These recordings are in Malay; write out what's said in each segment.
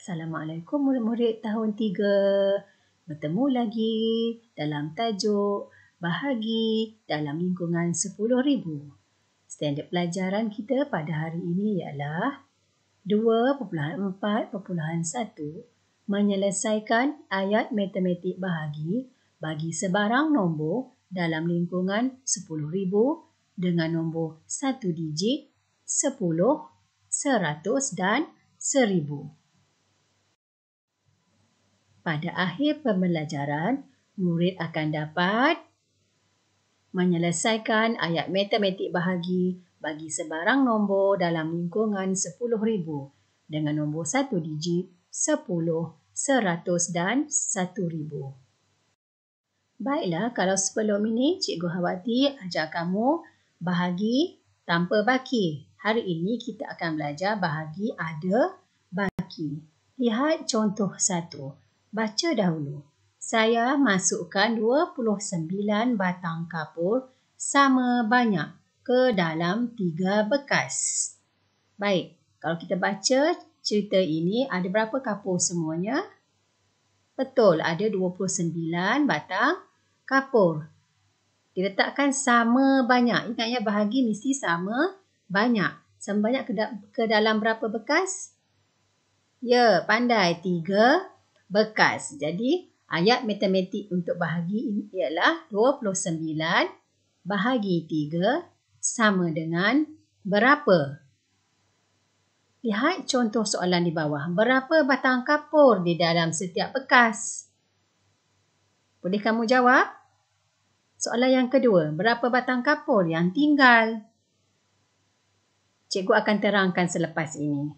Assalamualaikum murid-murid tahun 3. Bertemu lagi dalam tajuk bahagi dalam lingkungan 10,000. Standard pelajaran kita pada hari ini ialah 2.4.1 menyelesaikan ayat matematik bahagi bagi sebarang nombor dalam lingkungan 10,000 dengan nombor 1 digit, 10, 100 dan 1000. Pada akhir pembelajaran, murid akan dapat menyelesaikan ayat matematik bahagi bagi sebarang nombor dalam lingkungan 10,000 dengan nombor 1 digit, 10, 100 dan 1000. Baiklah, kalau sebelum ini Cikgu Hawati ajar kamu bahagi tanpa baki. Hari ini kita akan belajar bahagi ada baki. Lihat contoh 1. Baca dahulu. Saya masukkan 29 batang kapur sama banyak ke dalam 3 bekas. Baik, kalau kita baca cerita ini, ada berapa kapur semuanya? Betul, ada 29 batang kapur. Diletakkan sama banyak. Ingat ya, bahagi mesti sama banyak. Sama banyak ke dalam berapa bekas? Ya, pandai, 3 bekas. Jadi, ayat matematik untuk bahagi ini ialah 29 bahagi 3 sama dengan berapa? Lihat contoh soalan di bawah. Berapa batang kapur di dalam setiap bekas? Boleh kamu jawab? Soalan yang kedua. Berapa batang kapur yang tinggal? Cikgu akan terangkan selepas ini.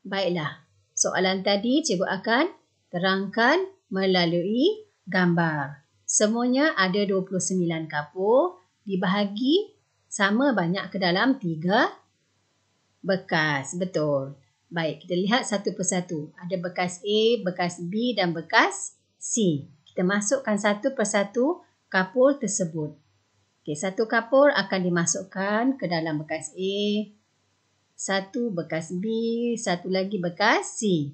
Baiklah. Soalan tadi cikgu akan terangkan melalui gambar. Semuanya ada 29 kapur dibahagi sama banyak ke dalam 3 bekas. Betul. Baik, kita lihat satu persatu. Ada bekas A, bekas B dan bekas C. Kita masukkan satu persatu kapur tersebut. Okey, satu kapur akan dimasukkan ke dalam bekas A. Satu bekas B, satu lagi bekas C.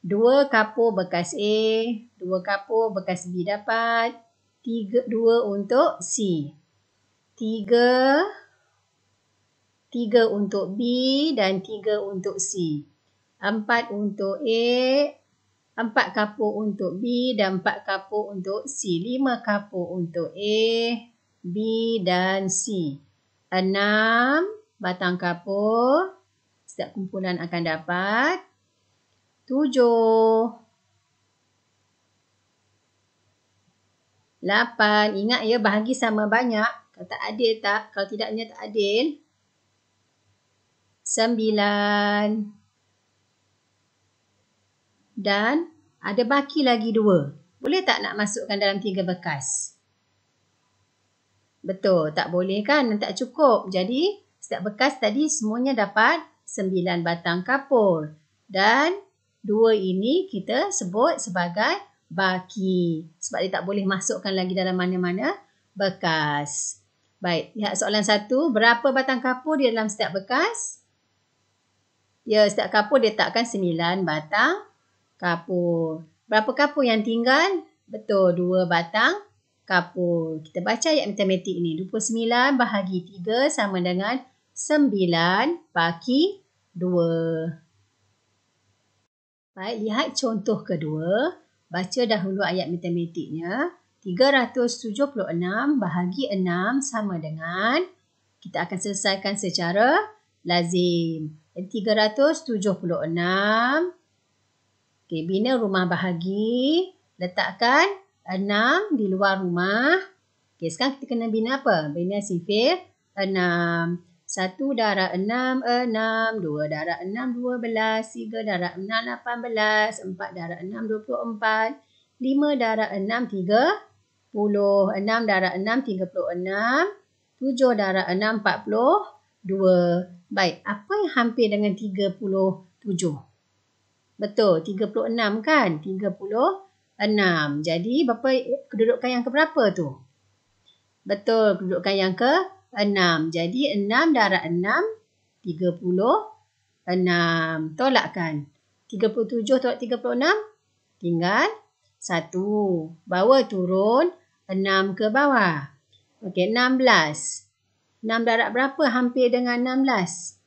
2 kapur bekas A, 2 kapur bekas B dapat. 2 untuk C. 3 untuk B dan 3 untuk C. 4 untuk A, 4 kapur untuk B dan 4 kapur untuk C. 5 kapur untuk A, B dan C. 6 batang kapur. Setiap kumpulan akan dapat 7, 8. Ingat ya, bahagi sama banyak. Kalau tak adil tak? Kalau tidaknya tak adil. 9. Dan ada baki lagi 2. Boleh tak nak masukkan dalam 3 bekas? Betul, tak boleh kan? Tak cukup. Jadi, setiap bekas tadi semuanya dapat 9 batang kapur. Dan 2 ini kita sebut sebagai baki. Sebab dia tak boleh masukkan lagi dalam mana-mana bekas. Baik, lihat soalan 1. Berapa batang kapur di dalam setiap bekas? Ya, setiap kapur dia letakkan 9 batang kapur. Berapa kapur yang tinggal? Betul, 2 batang kapur. Kita baca ayat matematik ni. 29 bahagi 3 sama dengan 9 baki 2. Baik, lihat contoh kedua. Baca dahulu ayat matematiknya. 376 bahagi 6 sama dengan, kita akan selesaikan secara lazim. 376. Okey, bina rumah bahagi. Letakkan 6 di luar rumah. Okey, sekarang kita kena bina apa? Bina sifir 6. 1 darab 6, 6. 2 darab 6, 12. 3 darab 6, 18. 4 darab 6, 24. 5 darab 6, 30. 6 darab 6, 36. 7 darab 6, 42. Baik, apa yang hampir dengan 37? Betul, 36 kan? 36. Jadi, berapa kedudukan yang keberapa tu? Betul, kedudukan yang ke-6. Jadi, 6 darab 6, 36. 6. Tolakkan. 37 tolak 36. Tinggal 1. Bawa turun 6 ke bawah. Okey, 16. 6 darab berapa hampir dengan 16?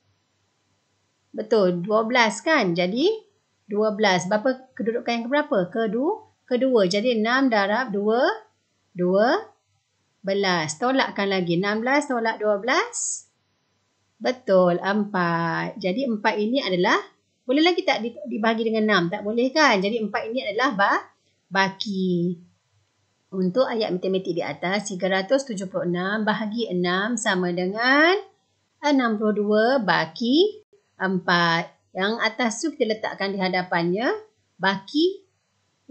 Betul, 12 kan? Jadi 12. Berapa kedudukan yang keberapa? Kedua. Jadi 6 darab 2, 12. Tolakkan lagi. 16 tolak 12. Betul, 4. Jadi 4 ini adalah, boleh lagi tak dibahagi dengan 6? Tak boleh kan? Jadi 4 ini adalah baki. Untuk ayat matematik di atas, 376 bahagi 6 sama dengan 62 baki 4. Yang atas tu kita letakkan di hadapannya, baki.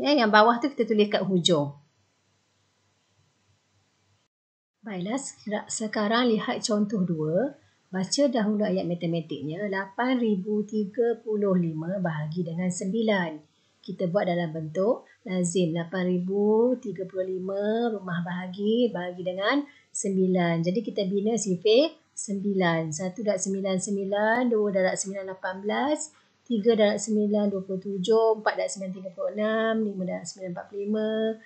Yang bawah tu kita tulis kat hujung. Baiklah, sekarang lihat contoh 2. Baca dahulu ayat matematiknya. 8035 bahagi dengan 9. Kita buat dalam bentuk lazim. 8035 rumah bahagi dengan 9. Jadi kita bina sifir 9. 1 darab 9, 9. 2 darab 9, 18. 3 darab 9, 27. 4 darab 9, 36. 5 darab 9, 45.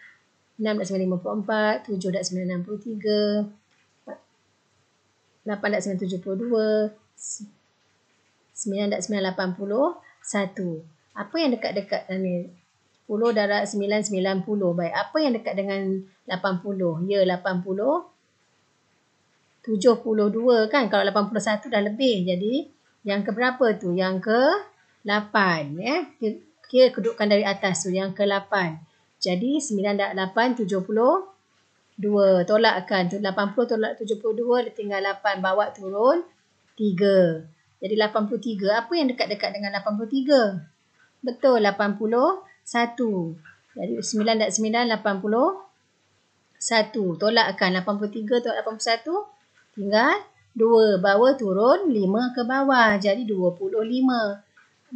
6 darab 9, 54. 7 darab 9, 63. 8 darab 9, 72. 9 darab 9, 81. Apa yang dekat-dekat ni? 10 darab 9, 90. Baik, apa yang dekat dengan 80? Ya, 80. 72 kan? Kalau 81 dah lebih. Jadi, yang ke berapa tu? Yang ke 8. Ya? Kira kedudukan dari atas tu. Yang ke 8. Jadi, 9 darab 8, 72. Tolakkan. 80 tolak 72, dia tinggal 8. Bawa turun 3. Jadi, 83. Apa yang dekat-dekat dengan 83? Betul, 81. Jadi 9 darab 9, 81. Tolakkan 83 tolak 81. Tinggal 2. Bawa turun 5 ke bawah. Jadi 25.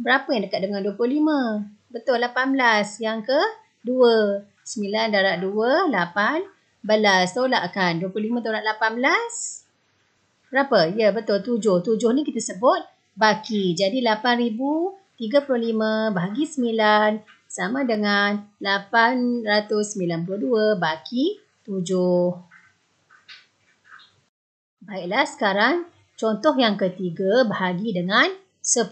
Berapa yang dekat dengan 25? Betul, 18. Yang ke 2. 9 darab 2, 18. Tolakkan. 25 tolak 18. Berapa? Ya, betul, 7. 7 ni kita sebut baki. Jadi 8035 bahagi 9 sama dengan 892 baki 7. Baiklah, sekarang contoh yang ketiga bahagi dengan 10.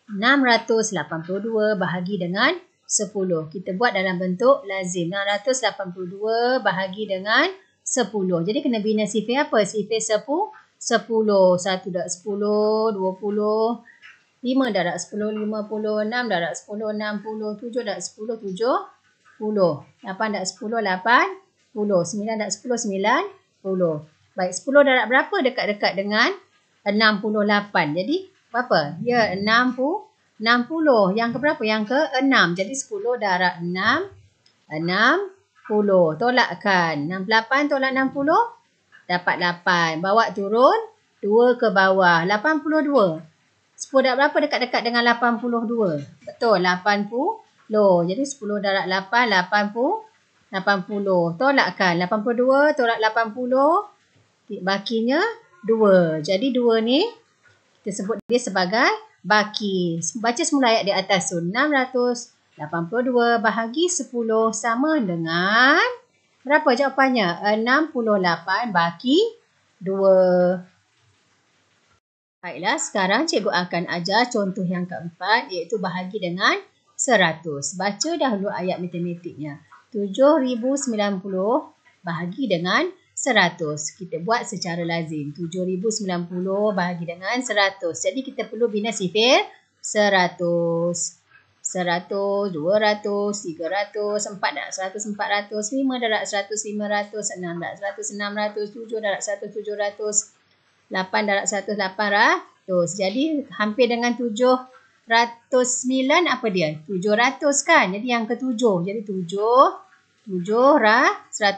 682 bahagi dengan 10. Kita buat dalam bentuk lazim. 682 bahagi dengan 10. Jadi kena bina sifir apa? Sifir 10. 1 darab 10, 20. 5 darab 10, 50. 6 darab 10, 60. 7 darab 10, 70. 8 darab 10, 80. 9 darab 10, 90. Baik, 10 darab berapa dekat-dekat dengan 68? Jadi, berapa? Ya, 60. Yang ke berapa? Yang ke 6. Jadi, 10 darab 6, 60. Tolakkan. 68 tolak 60. Dapat 8. Bawa turun 2 ke bawah. 82. 10 darab berapa dekat-dekat dengan 82? Betul, 80. Jadi 10 darab 8, 80. Tolakkan. 82 tolak 80. Bakinya 2. Jadi 2 ni kita sebut dia sebagai baki. Baca semula ayat di atas tu. 682 bahagi 10 sama dengan berapa jawapannya? 68 baki 2. Baiklah, sekarang cikgu akan ajar contoh yang keempat, iaitu bahagi dengan 100. Baca dahulu ayat matematiknya. 7090 bahagi dengan 100. Kita buat secara lazim. 7090 bahagi dengan 100. Jadi kita perlu bina sifir 100. 100, 200, 300, 4 darab 100, 400, 5 darab 100, 500, 6 darab 100, 600, 7 darab 100, 700, 8 darab 100, 800. Jadi hampir dengan 709 apa dia? 700 kan? Jadi yang ke-7. Jadi 100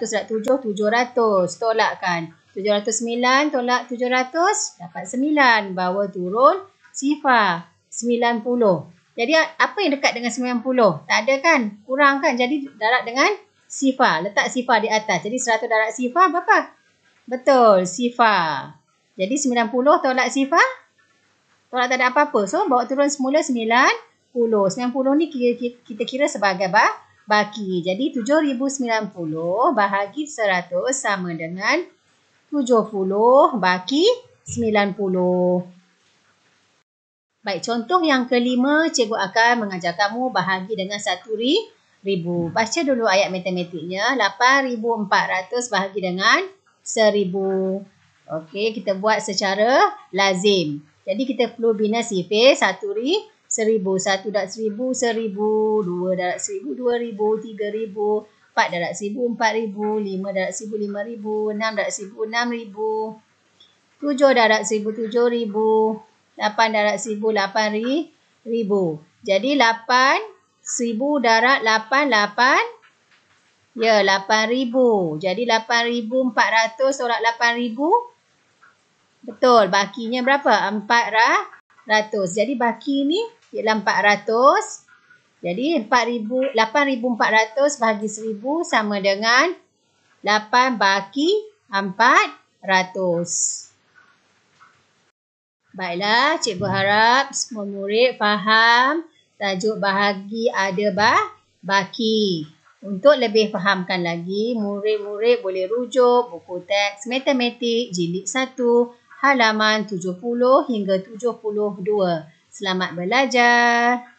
darab 7, 700. Tolakkan. 709 tolak 700. Dapat 9. Bawa turun sifar 90. Jadi apa yang dekat dengan 90? Tak ada kan? Kurang kan? Jadi darab dengan sifar. Letak sifar di atas. Jadi 100 darab sifar berapa? Betul, sifar. Jadi 90 tolak sifar? Tolak tak ada apa-apa. So, bawa turun semula 90. 90 ni kita kira sebagai baki. Jadi 7,090 bahagi 100 sama dengan 70 baki 90. Baik, contoh yang kelima, cikgu akan mengajar kamu bahagi dengan 1,000. Baca dulu ayat matematiknya. 8,400 bahagi dengan 1,000. Okey, kita buat secara lazim. Jadi kita perlu bina sifir 1,000. 1 darab 1,000, 1,000. 2 darab 1,000, 2,000. 3,000. 4 darab 1,000, 4,000. 5 darab 1,000, 5,000. 6 darab 1,000, 6,000. 7 darab 1,000, 7,000. 8 darab 1,000, 8,000. Jadi 8,000 darab 8, ya 8,000. Jadi 8,400 tolak 8,000. Betul, bakinya berapa? 400. Jadi baki ni ialah 400. Jadi 8,400 bahagi 1,000 sama dengan 8 baki 400. Baiklah, cikgu harap semua murid faham tajuk bahagi ada baki. Untuk lebih fahamkan lagi, murid-murid boleh rujuk buku teks matematik jilid 1 halaman 70 hingga 72. Selamat belajar.